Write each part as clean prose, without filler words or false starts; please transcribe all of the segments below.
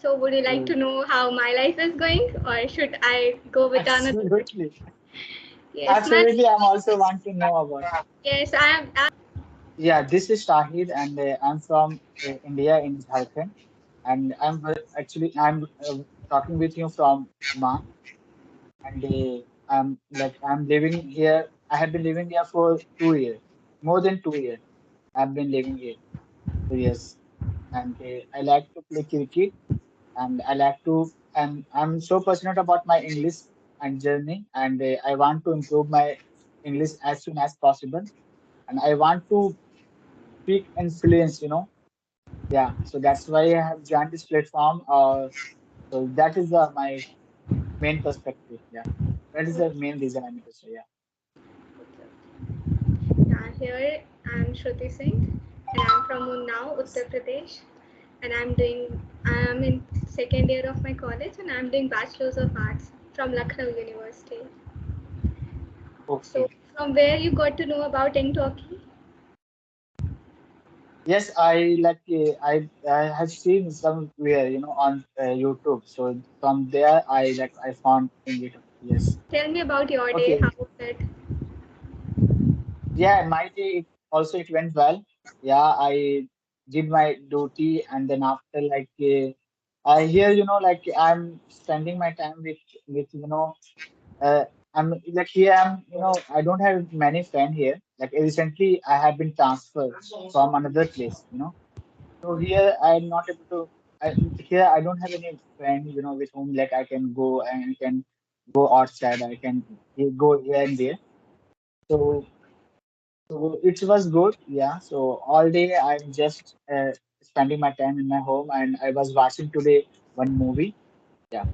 So would you like to So know how my life is going, or should I go with another? absolutely, Yes, my absolutely. I'm also want to know about. yes, I am. Yeah, this is Shahid, and I'm from India in Jharkhand, and I'm talking with you from Oman, and I'm living here. I have been living here for 2 years, more than 2 years. I've been living here. So yes, and I like to play cricket, and I'm so passionate about my English and journey, and I want to improve my English as soon as possible, and I want to speak and fluence, Yeah, so that's why I have joined this platform. So that is my main perspective. Yeah, that is the main reason I'm interested. Yeah. Yeah, here I'm Shruti Singh, and I'm from Unnao, Uttar Pradesh, and I'm in second year of my college, and I'm doing Bachelor's of Arts from Lucknow University. So, Okay. from where you got to know about Ink Talkie? Yes, I have seen somewhere, on YouTube. So from there, I found English. Yes. Tell me about your day. Okay. How was it? Yeah, my day it went well. Yeah, I did my duty, and then after I hear I'm spending my time with. Uh, I'm like here. I don't have many friends here. Like recently, I have been transferred from another place. So here I'm not able to. Here I don't have any friend. With whom I can go and can go outside. I can go here and there. So so it was good. Yeah. So all day I'm just spending my time in my home, and I was watching today one movie. Yeah.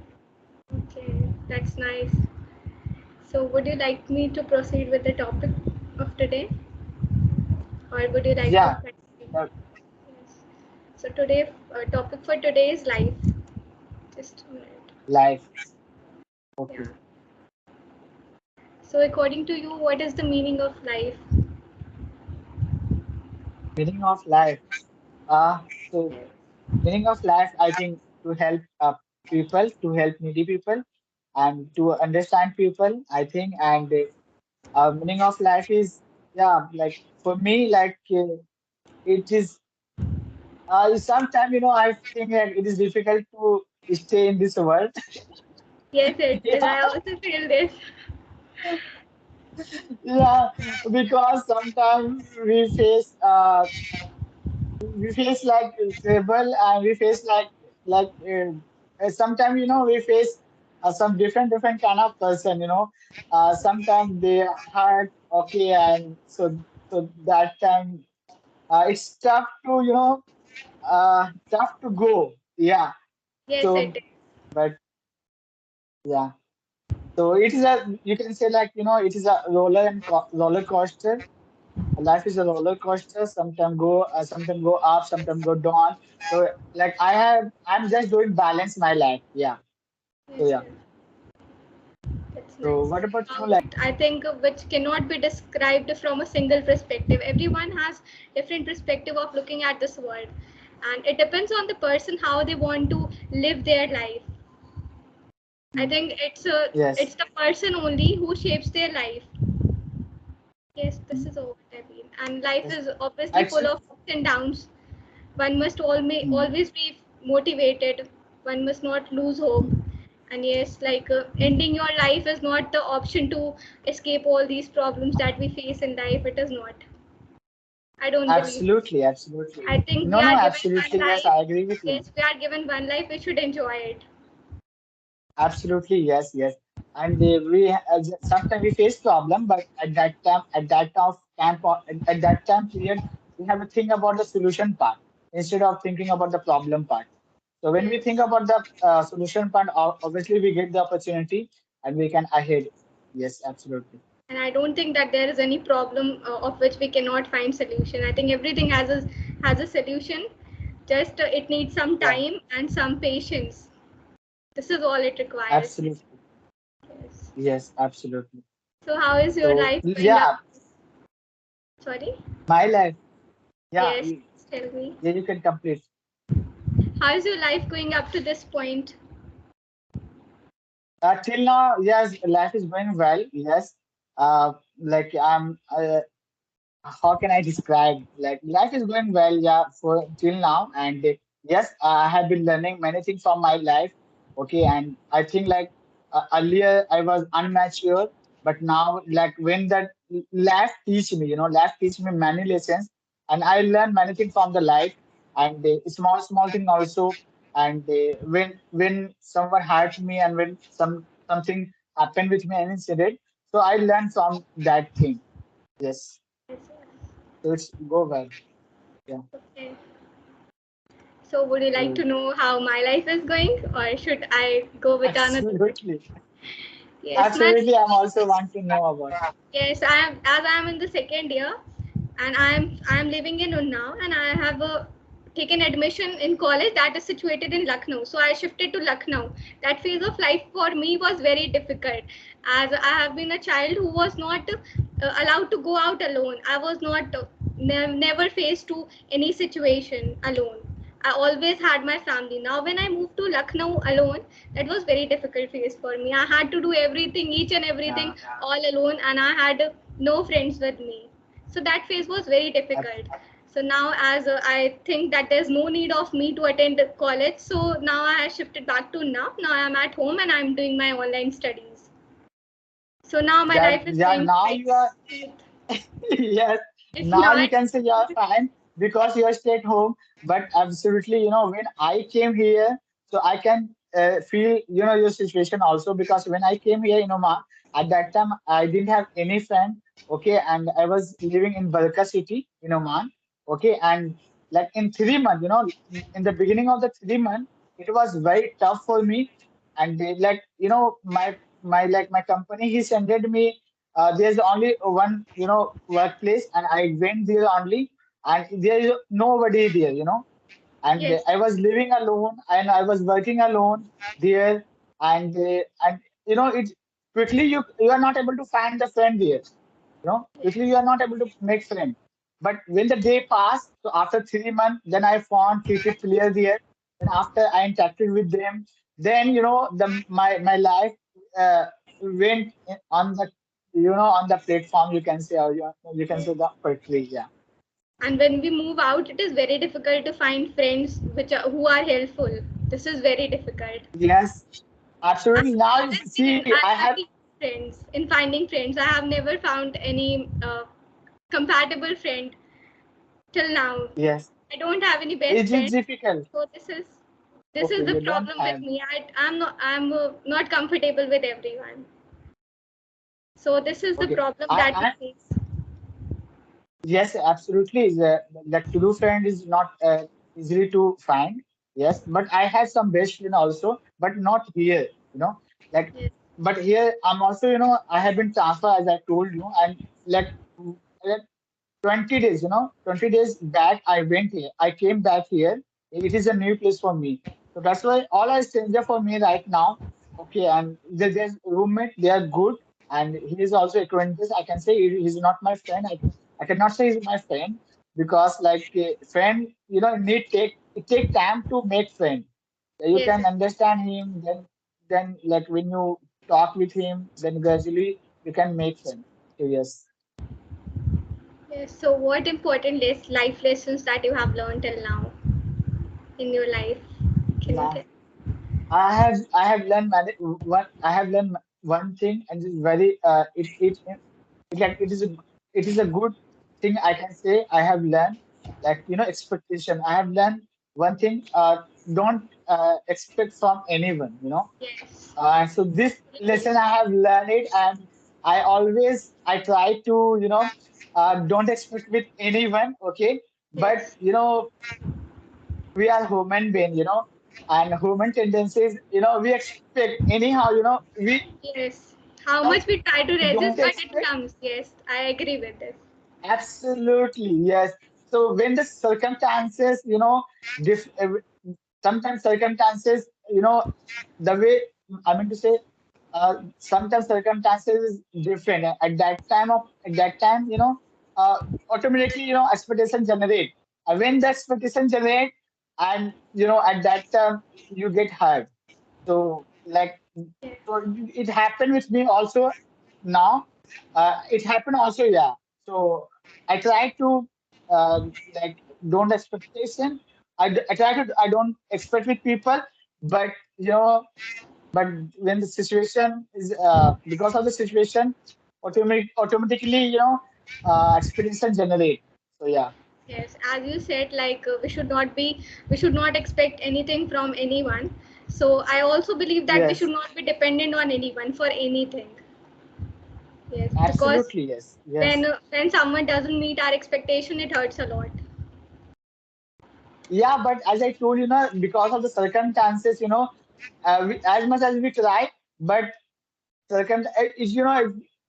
Okay, that's nice. So, would you like me to proceed with the topic of today, or would you like to Yeah. continue? uh, Yes. So, topic for today is life. Just a minute. Life. Yeah. Okay. So, according to you, what is the meaning of life? Meaning of life. So meaning of life, I think to help people, to help needy people, and to understand people. I think, and meaning of life is, yeah, like for me, it is. Sometimes I think that it is difficult to stay in this world. Yes, it is. Yeah, I also feel this. yeah, because sometimes we face like trouble, and we face sometimes we face some different kind of person. Sometimes they hurt, okay, and so that time it's tough to go. Yeah. Yes, it So is. but yeah. So it is a, you can say, it is a roller coaster. Life is a roller coaster. Sometimes go up, sometimes go down. So I'm just doing balance my life. Yeah. So Yes, yeah. yes. That's So nice. what about I think which cannot be described from a single perspective. Everyone has different perspective of looking at this world, and it depends on the person how they want to live their life. I think Yes, it's the person only who shapes their life. Yes, this is what I mean. And life yes. is obviously full Actually, of ups and downs. One must hmm, always be motivated. One must not lose hope. And yes, ending your life is not the option to escape all these problems that we face in life. It is not. I don't believe. absolutely, absolutely. I think we No, no, are given one absolutely. Yes, life. I agree with you. Yes, we are given one life. We should enjoy it. Absolutely, yes, yes. And sometimes we face problem, but at that time period, we have to think about the solution part instead of thinking about the problem part. So when we Yes. think about the solution part, obviously we get the opportunity and we can ahead. Yes, absolutely. And I don't think that there is any problem of which we cannot find solution. I think everything has a solution. Just it needs some Yeah, time and some patience. This is all it requires. absolutely. Yes. Yes, absolutely. So how is your So life going now? yeah, Sorry. my life. Yeah, Yes. Tell me. yeah, you can complete. How's your life going up to this point? Till now, yes, life is going well. Yes, like how can I describe? Like life is going well, yeah, for till now. And yes, I have been learning many things from my life. Okay, and I think like earlier I was unmature, but now like when that life teach me, life teach me many lessons, and I learn many things from the life, and small thing also. And when someone hurt me, and when something happened with me, an incident, so I learned from that thing. Yes. Yes, yes. So it's go well. Yeah. Okay. So would you like to So know how my life is going, or should I go with another? absolutely. Yes, my Absolutely. I'm also want to know about. yes, I am, as I am in the second year, and I am living in Unnao, and I have taken admission in college that is situated in Lucknow. So I shifted to Lucknow. That phase of life for me was very difficult, as I have been a child who was not allowed to go out alone. I was not never faced to any situation alone. I always had my family. Now, when I moved to Lucknow alone, that was very difficult phase for me. I had to do everything, each and everything, Yeah. all alone, and I had no friends with me. So that phase was very ab- difficult. So now, as I think that there's no need of me to attend college, so now I have shifted back to now. Now I'm at home and I'm doing my online studies. So now my Yeah. life is Yeah. going Now quite you are. smooth. Yes. If Now you not, can say you are fine because you are stay at home. But absolutely, when I came here, so I can feel, your situation also, because when I came here in Oman, at that time I didn't have any friend. Okay, and I was living in Balka city in Oman. Okay, and like in 3 months, in the beginning of the 3 months, it was very tough for me. And like my company, he sended me, there's only one workplace, and I went there only, and there is nobody there, and yes, I was living alone, and I was working alone there. And it quickly, you are not able to find the friend there. Quickly you yes, are not able to make friend. But when the day passed, so after 3 months, then I found cricket player there. And after I interacted with them, then my life uh, went on the on the platform, you can say, or you can say yes. the poetry. Yeah. And when we move out, it is very difficult to find friends who are helpful. This is very difficult. Yes, I absolutely. Now you always been see, I I have. struggle with friends in finding friends. I have never found any compatible friend till now. Yes. I don't have any best It friend. is difficult. So this is Okay, the you don't problem with have. me. I'm not comfortable with everyone. So this is the Okay. problem that we I face. Yes, absolutely. The true friend is not easily to find. Yes, but I have some best friend also, but not here. Like, Yes, but here I'm also, I have been transferred, as I told you, and like 20 days, 20 days back, I went here. I came back here. It is a new place for me. So that's why all are stranger for me right now. Okay, and there's roommate, they are good. And he is also acquaintance. I can say he's not my friend. I cannot say he's my friend, because like friend, it take time to make friend. You yes, can understand him, then like when you talk with him, then gradually you can make friend. So yes. yes. So what important life lessons that you have learned till now in your life? Can you tell? I have learned one thing, and it's very it is a good thing, I can say. I have learned, like, expectation. I have learned one thing. Don't expect from anyone. Yes, So this lesson I have learned it, and I try to don't expect with anyone. Okay, but yes, we are human being, and human tendencies, we expect anyhow, yes. How uh, much we try to we resist, don't but it expect. comes. Yes, I agree with this. Absolutely, yes. So when the circumstances, sometimes circumstances, the way, I mean to say, sometimes circumstances is different. At that time, automatically, expectation generate. When the expectation generate, and at that time you get hurt. So like, Yes. so it happened with me also now. It happened also, yeah. So I try to like don't expectation. I try to I don't expect with people, but but when the situation is because of the situation, automatically expectation generate. So yeah, Yes, as you said, like we should not expect anything from anyone. So I also believe that we should yes, not be dependent on anyone for anything. Yes, because absolutely, yes, yes. when someone doesn't meet our expectation, it hurts a lot. Yeah, but as I told because of the circumstances, as much as we try, but is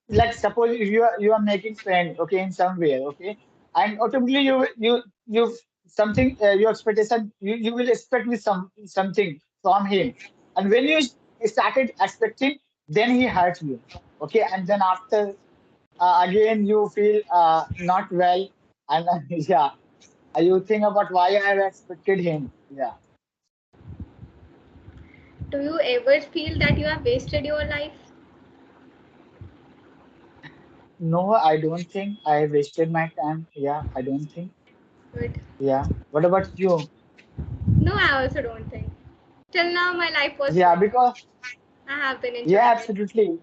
like suppose if you are making friend, okay, in somewhere, okay, and automatically you something your expectation you will expect with something from him, and when you started expecting, then he hurt you, okay, and then after again you feel not well, and yeah, you think about why I have expected him, yeah. Do you ever feel that you have wasted your life? No, I don't think I wasted my time. Yeah, I don't think. But Yeah. What about you? no, I also don't think. Till now, my life was Yeah, good. because I have been yeah, enjoying it. absolutely.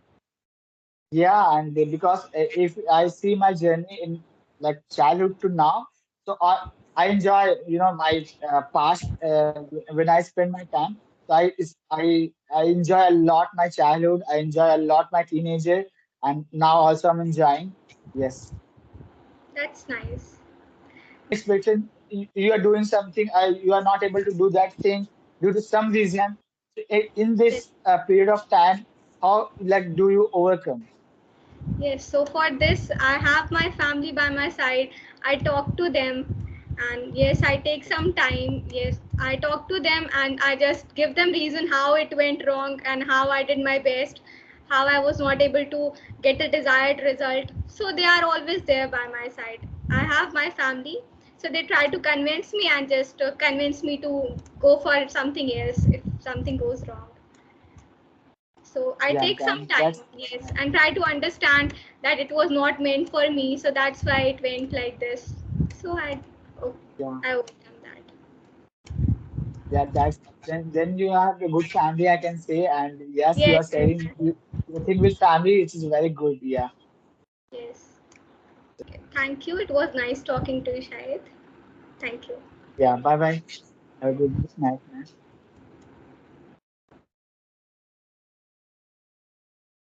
Yeah, and because if I see my journey in like childhood to now, so I enjoy my past when I spend my time. So I enjoy a lot my childhood. I enjoy a lot my teenager, and now also I'm enjoying. Yes. That's nice. Expectation you are doing something, you are not able to do that thing due to some reason. In Yes. this period of time, how like do you overcome? Yes, so for this, I have my family by my side. I talk to them, and yes, I take some time. Yes, I talk to them and I just give them reason how it went wrong and how I did my best, how I was not able to get the desired result. So they are always there by my side. I have my family, so they try to convince me and just convince me to go for something else if something goes wrong. So I Yeah, take some time, that's yes, and try to understand that it was not meant for me. So that's why it went like this. So oh, yeah, I overcome that. yeah, that's then you have a good family, I can say, and yes, you Yes, are yes, sharing the thing with family, which is very good. Yeah, yes. Okay. Thank you. It was nice talking to you, Shahid. Thank you. yeah. Bye bye. Have a good night, man.